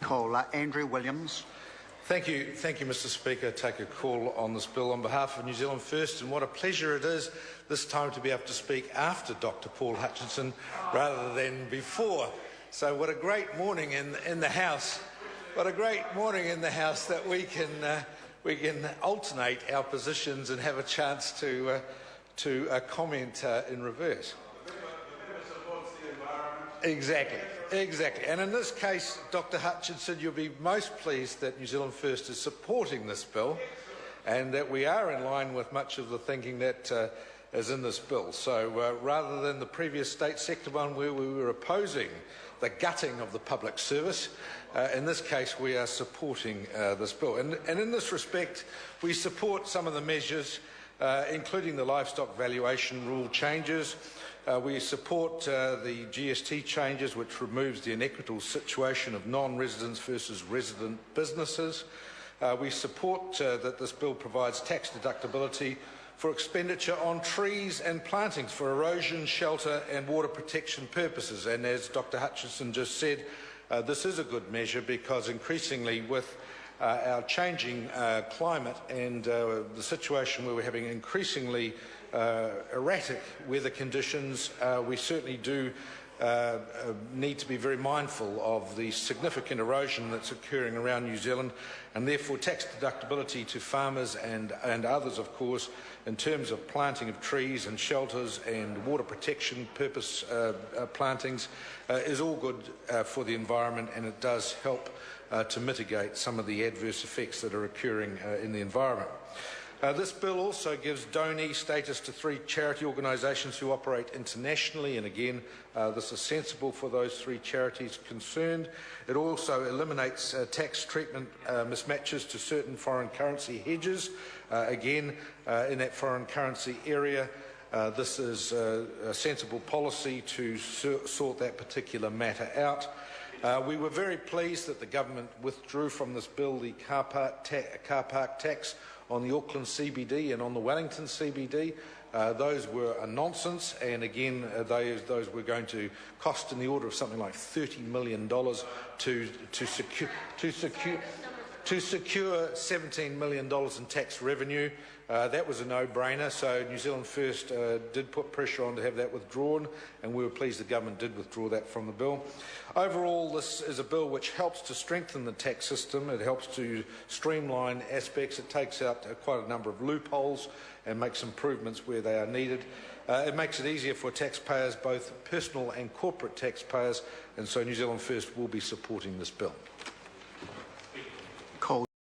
call. Andrew Williams. Thank you, Mr Speaker. I take a call on this bill on behalf of New Zealand First, and what a pleasure it is this time to be able to speak after Dr Paul Hutchinson rather than before. So what a great morning in the House. What a great morning in the House that we can alternate our positions and have a chance to comment in reverse. Exactly. And in this case, Dr Hutchinson, you'll be most pleased that New Zealand First is supporting this bill and that we are in line with much of the thinking that is in this bill. So rather than the previous state sector one where we were opposing the gutting of the public service, in this case we are supporting this bill. And in this respect, we support some of the measures, including the livestock valuation rule changes. We support the GST changes, which removes the inequitable situation of non-residents versus resident businesses. We support that this bill provides tax deductibility for expenditure on trees and plantings for erosion, shelter and water protection purposes. And as Dr Hutchinson just said, this is a good measure because increasingly with our changing climate and the situation where we're having increasingly erratic weather conditions, we certainly do need to be very mindful of the significant erosion that's occurring around New Zealand, and therefore tax deductibility to farmers and others, of course, in terms of planting of trees and shelters and water protection purpose plantings is all good for the environment, and it does help to mitigate some of the adverse effects that are occurring in the environment. This bill also gives donee status to 3 charity organisations who operate internationally, and again, this is sensible for those 3 charities concerned. It also eliminates tax treatment mismatches to certain foreign currency hedges, again, in that foreign currency area. This is a sensible policy to sort that particular matter out. We were very pleased that the government withdrew from this bill the car park tax on the Auckland CBD and on the Wellington CBD. Those were a nonsense, and again, those were going to cost in the order of something like $30 million to secure $17 million in tax revenue. That was a no-brainer, so New Zealand First did put pressure on to have that withdrawn, and we were pleased the government did withdraw that from the bill. Overall, this is a bill which helps to strengthen the tax system. It helps to streamline aspects. It takes out quite a number of loopholes and makes improvements where they are needed. It makes it easier for taxpayers, both personal and corporate taxpayers, and so New Zealand First will be supporting this bill.